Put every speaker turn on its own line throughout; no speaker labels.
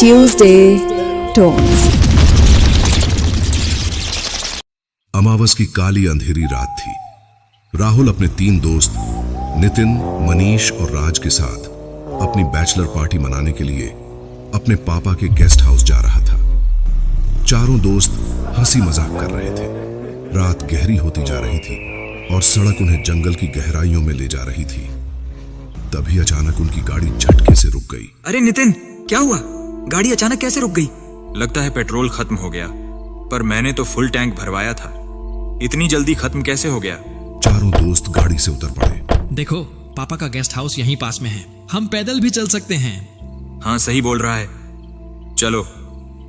Tuesday Tones।
अमावस की काली अंधेरी रात थी। राहुल अपने 3 दोस्त नितिन, मनीष और राज के साथ अपनी बैचलर पार्टी मनाने के लिए अपने पापा के गेस्ट हाउस जा रहा था। चारों दोस्त हंसी मजाक कर रहे थे। रात गहरी होती जा रही थी और सड़क उन्हें जंगल की गहराइयों में ले जा रही थी। तभी अचानक उनकी गाड़ी झटके से रुक गई।
अरे नितिन, क्या हुआ? गाड़ी अचानक कैसे रुक गई? लगता है पेट्रोल खत्म हो गया, पर मैंने तो फुल टैंक भरवाया था। इतनी जल्दी खत्म कैसे हो गया?
चारों दोस्त गाड़ी से उतर पड़े।
देखो, पापा का गेस्ट हाउस यहीं पास में है, हम पैदल भी चल सकते हैं।
हाँ, सही बोल रहा है। चलो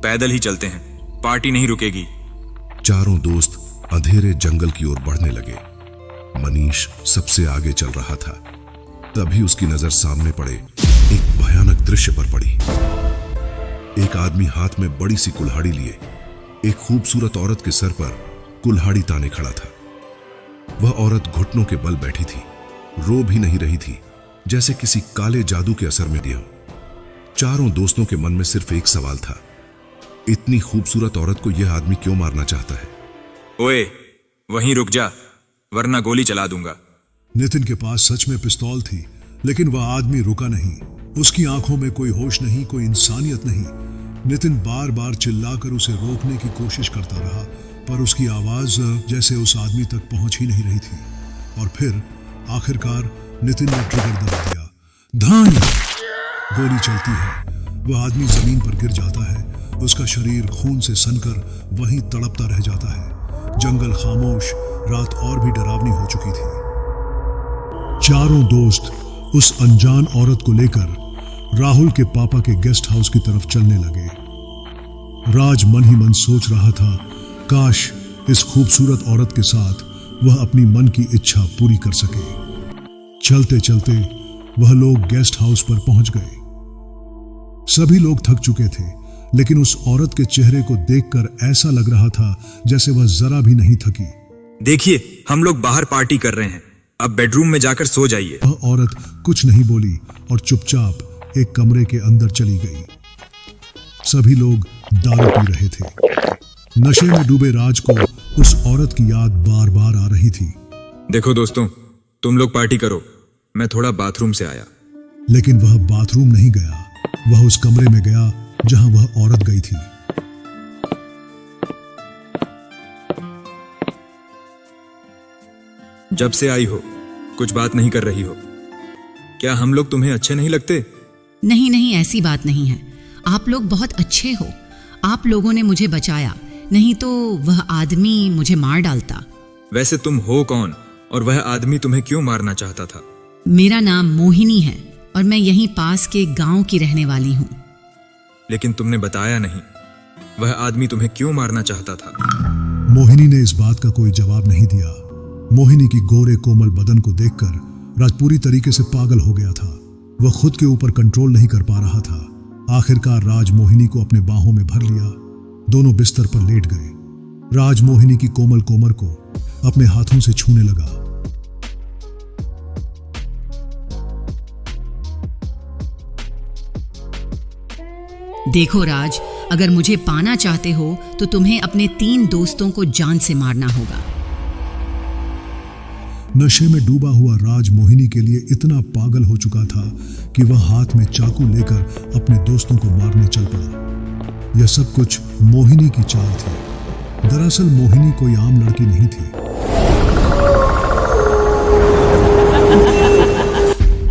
पैदल ही चलते हैं, पार्टी नहीं रुकेगी।
चारों दोस्त अंधेरे जंगल की ओर बढ़ने लगे। मनीष सबसे आगे चल रहा था। तभी उसकी नजर सामने पड़े एक भयानक दृश्य पर पड़ी। एक आदमी हाथ में बड़ी सी कुल्हाड़ी लिए एक खूबसूरत औरत के सर पर कुल्हाड़ी ताने खड़ा था। वह औरत घुटनों के बल बैठी थी, रो भी नहीं रही थी, जैसे किसी काले जादू के असर में दिया। चारों दोस्तों के मन में सिर्फ एक सवाल था, इतनी खूबसूरत औरत को यह आदमी क्यों मारना चाहता है?
ओए, वहीं रुक जा, वरना गोली चला दूंगा।
नितिन के पास सच में पिस्तौल थी, लेकिन वह आदमी रुका नहीं। उसकी आंखों में कोई होश नहीं, कोई इंसानियत नहीं। नितिन बार बार चिल्लाकर उसे रोकने की कोशिश करता रहा, पर उसकी आवाज जैसे उस आदमी तक पहुंच ही नहीं रही थी। और फिर आखिरकार नितिन ने ट्रिगर दबा दिया। धान! गोली चलती है। वह आदमी जमीन पर गिर जाता है। उसका शरीर खून से सनकर वहीं तड़पता रह जाता है। जंगल खामोश, रात और भी डरावनी हो चुकी थी। चारों दोस्त उस अनजान औरत को लेकर राहुल के पापा के गेस्ट हाउस की तरफ चलने लगे। राज मन ही मन सोच रहा था, काश इस खूबसूरत औरत के साथ वह अपनी मन की इच्छा पूरी कर सके। चलते चलते वह लोग गेस्ट हाउस पर पहुंच गए। सभी लोग थक चुके थे, लेकिन उस औरत के चेहरे को देखकर ऐसा लग रहा था जैसे वह जरा भी नहीं थकी।
देखिए, हम लोग बाहर पार्टी कर रहे हैं, अब बेडरूम में जाकर सो जाइए।
वह औरत कुछ नहीं बोली और चुपचाप एक कमरे के अंदर चली गई। सभी लोग दारू पी रहे थे। नशे में डूबे राज को उस औरत की याद बार बार आ रही थी।
देखो दोस्तों, तुम लोग पार्टी करो, मैं थोड़ा बाथरूम से आया।
लेकिन वह बाथरूम नहीं गया, वह उस कमरे में गया जहां वह औरत गई थी।
जब से आई हो कुछ बात नहीं कर रही हो। क्या हम लोग तुम्हें अच्छे नहीं लगते?
नहीं नहीं, ऐसी बात नहीं है। आप लोग बहुत अच्छे हो। आप लोगों ने मुझे बचाया, नहीं तो वह आदमी मुझे मार डालता।
वैसे तुम हो कौन और वह आदमी तुम्हें क्यों मारना चाहता था?
मेरा नाम मोहिनी है और मैं यहीं पास के गांव की रहने वाली हूँ।
लेकिन तुमने बताया नहीं, वह आदमी तुम्हें क्यों मारना चाहता था?
मोहिनी ने इस बात का कोई जवाब नहीं दिया। मोहिनी की गोरे कोमल बदन को देखकर राज पूरी तरीके से पागल हो गया था। वह खुद के ऊपर कंट्रोल नहीं कर पा रहा था। आखिरकार राज मोहिनी को अपने बाहों में भर लिया। दोनों बिस्तर पर लेट गए। राज मोहिनी की कोमल कोमर को अपने हाथों से छूने लगा।
देखो राज, अगर मुझे पाना चाहते हो तो तुम्हें अपने 3 दोस्तों को जान से मारना होगा।
नशे में डूबा हुआ राज मोहिनी के लिए इतना पागल हो चुका था कि वह हाथ में चाकू लेकर अपने दोस्तों को मारने चल पड़ा। यह सब कुछ मोहिनी की चाल थी। दरअसल मोहिनी कोई आम लड़की नहीं थी।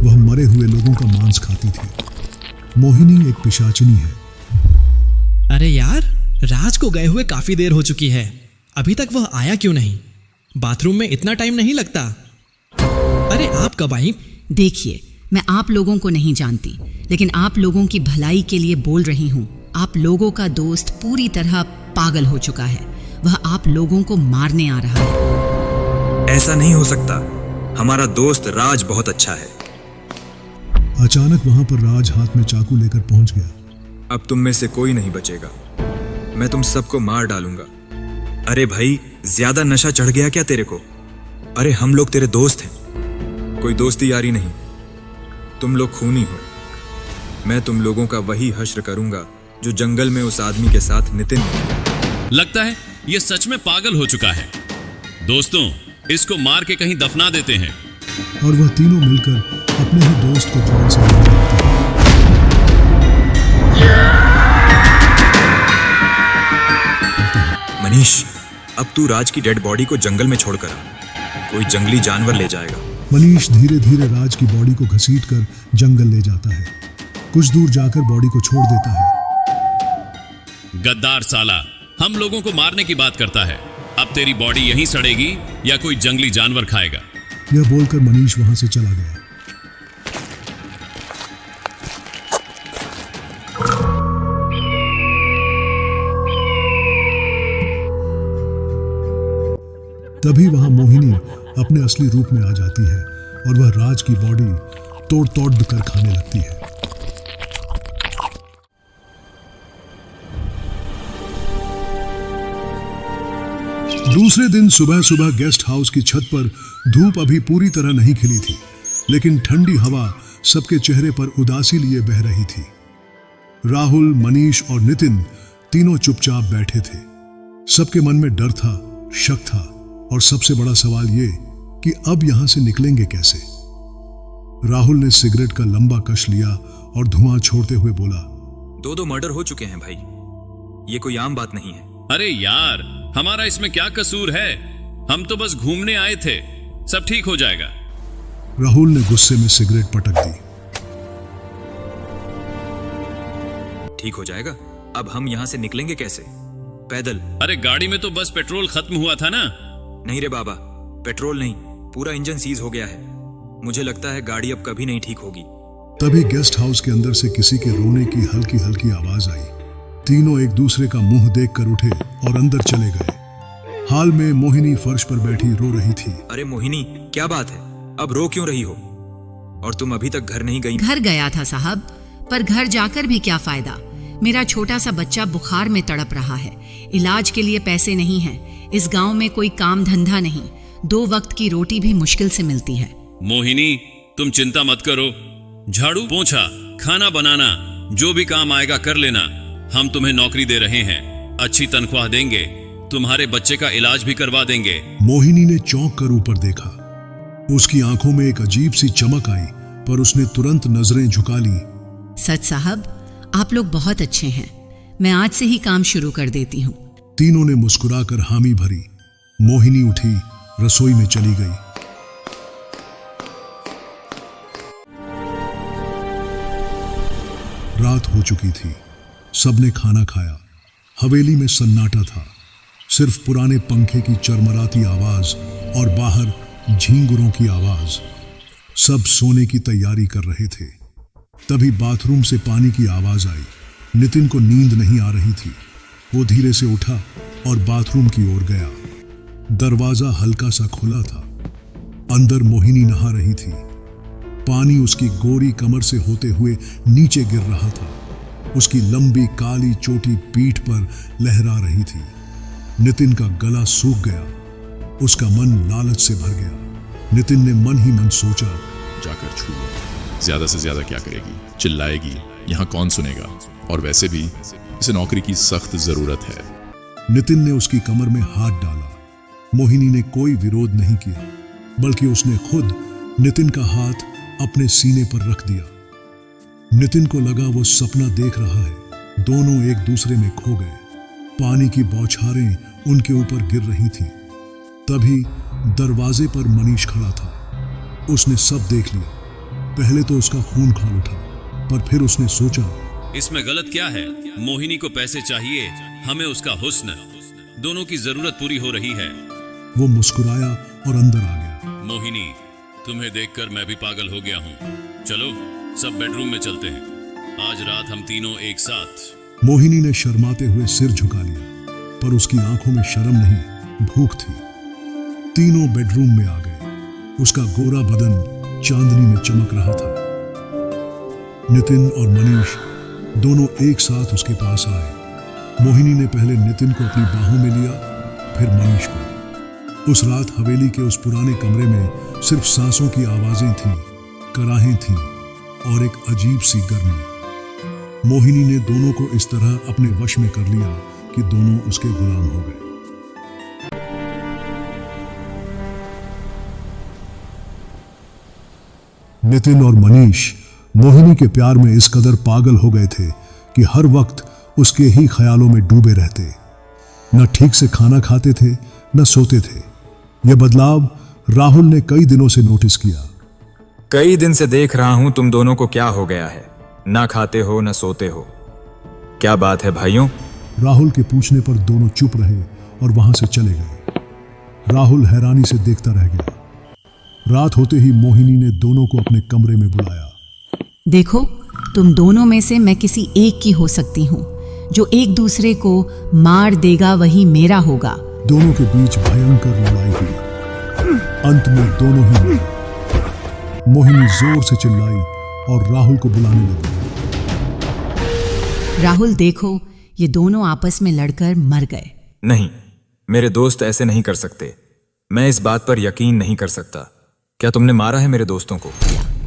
वह मरे हुए लोगों का मांस खाती थी। मोहिनी एक पिशाचिनी है।
अरे यार, राज को गए हुए काफी देर हो चुकी है, अभी तक वह आया क्यों नहीं? बाथरूम में इतना टाइम नहीं लगता। अरे आप कब आई?
देखिए, मैं आप लोगों को नहीं जानती, लेकिन आप लोगों की भलाई के लिए बोल रही हूँ। आप लोगों का दोस्त पूरी तरह पागल हो चुका है। वह आप लोगों को मारने आ रहा है।
ऐसा नहीं हो सकता, हमारा दोस्त राज बहुत अच्छा है।
अचानक वहां पर राज हाथ में चाकू लेकर पहुंच गया।
अब तुम में से कोई नहीं बचेगा, मैं तुम सबको मार डालूंगा। अरे भाई, ज्यादा नशा चढ़ गया क्या तेरे को? अरे हम लोग तेरे दोस्त हैं, कोई दोस्ती यारी नहीं। तुम लोग खूनी हो। मैं तुम लोगों का वही हश्र करूंगा जो जंगल में उस आदमी के साथ नितिन ने किया।
लगता है ये सच में पागल हो चुका है। दोस्तों, इसको मार के कहीं दफना देते हैं।
और वह तीनों मिलकर अपने ही दोस्त को जान से मार देते हैं।
मनीष, अब तू राज की डेड बॉडी को जंगल में छोड़कर आ। कोई जंगली जानवर ले जाएगा।
मनीष धीरे धीरे राज की बॉडी को घसीटकर जंगल ले जाता है। कुछ दूर जाकर बॉडी को छोड़ देता है।
गद्दार साला, हम लोगों को मारने की बात करता है। अब तेरी बॉडी यहीं सड़ेगी या कोई जंगली जानवर खाएगा।
यह बोलकर मनीष वहां से चला गया। तभी वहां मोहिनी अपने असली रूप में आ जाती है और वह राज की बॉडी तोड़ तोड़ कर खाने लगती है। दूसरे दिन सुबह सुबह गेस्ट हाउस की छत पर धूप अभी पूरी तरह नहीं खिली थी, लेकिन ठंडी हवा सबके चेहरे पर उदासी लिए बह रही थी। राहुल, मनीष और नितिन तीनों चुपचाप बैठे थे। सबके मन में डर था, शक था और सबसे बड़ा सवाल ये कि अब यहां से निकलेंगे कैसे। राहुल ने सिगरेट का लंबा कश लिया और धुआं छोड़ते हुए बोला,
दो मर्डर हो चुके हैं भाई, ये कोई आम बात नहीं है।
अरे यार, हमारा इसमें क्या कसूर है? हम तो बस घूमने आए थे, सब ठीक हो जाएगा।
राहुल ने गुस्से में सिगरेट पटक दी।
ठीक हो जाएगा? अब हम यहाँ से निकलेंगे कैसे? पैदल?
अरे गाड़ी में तो बस पेट्रोल खत्म हुआ था ना।
नहीं रे बाबा, पेट्रोल नहीं, पूरा इंजन सीज हो गया है। मुझे लगता है गाड़ी अब कभी नहीं ठीक होगी।
तभी गेस्ट हाउस के अंदर से किसी के रोने की हल्की हल्की आवाज आई। तीनों एक दूसरे का मुंह देखकर उठे और अंदर चले गए। हाल में मोहिनी फर्श पर बैठी रो रही थी।
अरे मोहिनी, क्या बात है? अब रो क्यों रही हो? और तुम अभी तक घर नहीं गई?
घर गया था साहब, पर घर जाकर भी क्या फायदा। मेरा छोटा सा बच्चा बुखार में तड़प रहा है। इलाज के लिए पैसे नहीं हैं। इस गांव में कोई काम धंधा नहीं। 2 वक्त की रोटी भी मुश्किल से मिलती है।
मोहिनी, तुम चिंता मत करो। झाड़ू पोंछा, खाना बनाना, जो भी काम आएगा कर लेना। हम तुम्हें नौकरी दे रहे हैं, अच्छी तनख्वाह देंगे, तुम्हारे बच्चे का इलाज भी करवा देंगे।
मोहिनी ने चौंक कर ऊपर देखा। उसकी आंखों में एक अजीब सी चमक आई, पर उसने तुरंत नजरें झुका ली।
सच साहब, आप लोग बहुत अच्छे हैं। मैं आज से ही काम शुरू कर देती हूँ।
तीनों ने मुस्कुराकर हामी भरी। मोहिनी उठी, रसोई में चली गई। रात हो चुकी थी। सबने खाना खाया। हवेली में सन्नाटा था। सिर्फ पुराने पंखे की चरमराती आवाज और बाहर झींगुरों की आवाज। सब सोने की तैयारी कर रहे थे। तभी बाथरूम से पानी की आवाज आई। नितिन को नींद नहीं आ रही थी। वो धीरे से उठा और बाथरूम की ओर गया। दरवाजा हल्का सा खुला था। अंदर मोहिनी नहा रही थी। पानी उसकी गोरी कमर से होते हुए नीचे गिर रहा था। उसकी लंबी काली चोटी पीठ पर लहरा रही थी। नितिन का गला सूख गया। उसका मन लालच से भर गया। नितिन ने मन ही मन सोचा,
जाकर छू लो, ज्यादा से ज्यादा क्या करेगी, चिल्लाएगी, यहाँ कौन सुनेगा, और वैसे भी इसे नौकरी की सख्त जरूरत है।
नितिन ने उसकी कमर में हाथ डाला। मोहिनी ने कोई विरोध नहीं किया, बल्कि उसने खुद नितिन का हाथ अपने सीने पर रख दिया। नितिन को लगा वो सपना देख रहा है। दोनों एक दूसरे में खो गए। पानी की बौछारें उनके ऊपर गिर रही थी। तभी दरवाजे पर मनीष खड़ा था। उसने सब देख लिया। पहले तो उसका खून खौल उठा, पर फिर उसने सोचा,
इसमें गलत क्या है? मोहिनी को पैसे चाहिए, हमें उसका हुस्न। दोनों की जरूरत पूरी हो रही है।
वो मुस्कुराया और अंदर आ गया।
मोहिनी, तुम्हें देखकर मैं भी पागल हो गया हूँ। चलो सब बेडरूम में चलते हैं। आज रात हम तीनों एक साथ।
मोहिनी ने शर्माते हुए सिर झुका लिया, पर उसकी आंखों में शर्म नहीं, भूख थी। तीनों बेडरूम में आ गए। उसका गोरा बदन चांदनी में चमक रहा था। नितिन और मनीष दोनों एक साथ उसके पास आए। मोहिनी ने पहले नितिन को अपनी बाहों में लिया, फिर मनीष को। उस रात हवेली के उस पुराने कमरे में सिर्फ सांसों की आवाजें थीं, कराहें थीं और एक अजीब सी गर्मी। मोहिनी ने दोनों को इस तरह अपने वश में कर लिया कि दोनों उसके गुलाम हो गए। नितिन और मनीष मोहिनी के प्यार में इस कदर पागल हो गए थे कि हर वक्त उसके ही ख्यालों में डूबे रहते। न ठीक से खाना खाते थे न सोते थे। यह बदलाव राहुल ने कई दिनों से नोटिस किया।
कई दिन से देख रहा हूं तुम दोनों को क्या हो गया है, ना खाते हो ना सोते हो। क्या बात है भाइयों?
राहुल के पूछने पर दोनों चुप रहे और वहां से चले गए। राहुल हैरानी से देखता रह गया। रात होते ही मोहिनी ने दोनों को अपने कमरे में बुलाया।
देखो, तुम दोनों में से मैं किसी एक की हो सकती हूँ। जो एक दूसरे को मार देगा वही मेरा होगा।
दोनों के बीच भयंकर लड़ाई हुई। अंत में दोनों ही मरे। मोहिनी जोर से चिल्लाई और राहुल को बुलाने लगी।
राहुल देखो, ये दोनों आपस में लड़कर मर गए।
नहीं, मेरे दोस्त ऐसे नहीं कर सकते। मैं इस बात पर यकीन नहीं कर सकता। क्या तुमने मारा है मेरे दोस्तों को?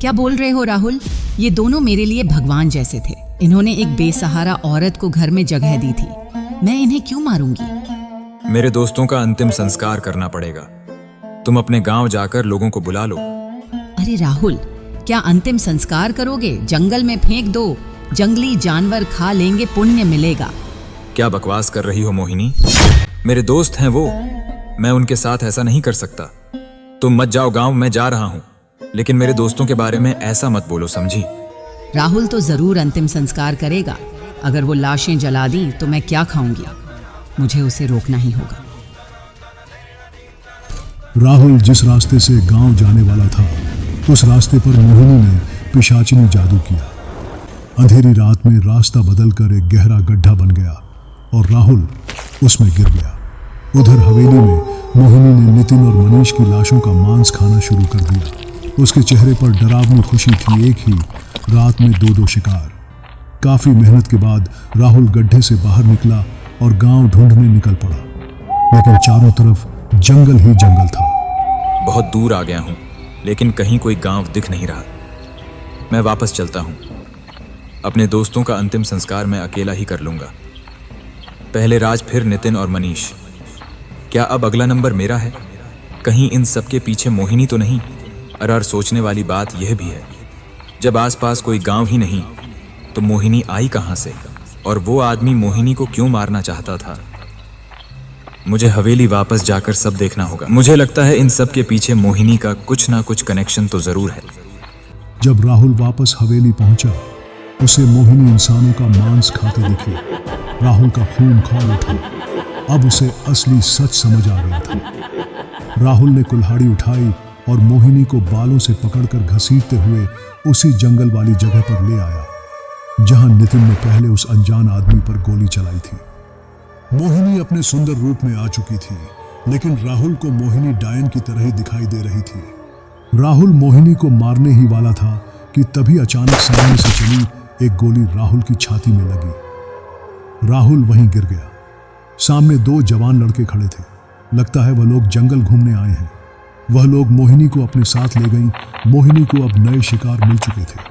क्या बोल रहे हो राहुल? ये दोनों मेरे लिए भगवान जैसे थे। इन्होंने एक बेसहारा औरत को घर में जगह दी थी। मैं इन्हें क्यों मारूंगी?
मेरे दोस्तों का अंतिम संस्कार करना पड़ेगा। तुम अपने गांव जाकर लोगों को बुला लो।
अरे राहुल, क्या अंतिम संस्कार करोगे? जंगल में फेंक दो, जंगली जानवर खा लेंगे, पुण्य मिलेगा।
क्या बकवास कर रही हो मोहिनी? मेरे दोस्त हैं वो, मैं उनके साथ ऐसा नहीं कर सकता। तुम मत जाओ गांव, मैं जा रहा हूं, लेकिन मेरे दोस्तों के बारे में ऐसा मत बोलो, समझी?
राहुल तो जरूर अंतिम संस्कार करेगा। अगर वो लाशें जला दी तो मैं क्या खाऊंगी? मुझे उसे रोकना ही होगा।
राहुल जिस रास्ते से गांव जाने वाला था, उस रास्ते पर मोहिनी ने पिशाचिनी जादू किया। अंधेरी रात में रास्ता बदलकर एक गहरा गड्ढा बन गया और राहुल उसमें गिर गया। उधर हवेली में मोहिनी ने नितिन और मनीष की लाशों का मांस खाना शुरू कर दिया। उसके चेहरे पर डरावनी खुशी थी। एक ही रात में दो शिकार। काफी मेहनत के बाद राहुल गड्ढे से बाहर निकला और गांव ढूंढने निकल पड़ा, लेकिन चारों तरफ जंगल ही जंगल था।
बहुत दूर आ गया हूं, लेकिन कहीं कोई गांव दिख नहीं रहा। मैं वापस चलता हूं। अपने दोस्तों का अंतिम संस्कार मैं अकेला ही कर लूंगा। पहले राज, फिर नितिन और मनीष। क्या अब अगला नंबर मेरा है? कहीं इन सब के पीछे मोहिनी तो नहीं? और सोचने वाली बात यह भी है, जब आसपास कोई गांव ही नहीं तो मोहिनी आई कहां से? और वो आदमी मोहिनी को क्यों मारना चाहता था? मुझे हवेली वापस जाकर सब देखना होगा। मुझे लगता है इन सब के पीछे मोहिनी का कुछ ना कुछ कनेक्शन तो जरूर है।
जब राहुल वापस हवेली पहुंचा, उसे मोहिनी इंसानों का मांस खाते दिखे। राहुल का खून खौल उठा। अब उसे असली सच समझ आ गया था। राहुल ने कुल्हाड़ी उठाई और मोहिनी को बालों से पकड़कर घसीटते हुए उसी जंगल वाली जगह पर ले आया, जहां नितिन ने पहले उस अनजान आदमी पर गोली चलाई थी। मोहिनी अपने सुंदर रूप में आ चुकी थी, लेकिन राहुल को मोहिनी डायन की तरह ही दिखाई दे रही थी। राहुल मोहिनी को मारने ही वाला था कि तभी अचानक सामने से चली एक गोली राहुल की छाती में लगी। राहुल वहीं गिर गया। सामने दो जवान लड़के खड़े थे। लगता है वह लोग जंगल घूमने आए हैं। वह लोग मोहिनी को अपने साथ ले गईं। मोहिनी को अब नए शिकार मिल चुके थे।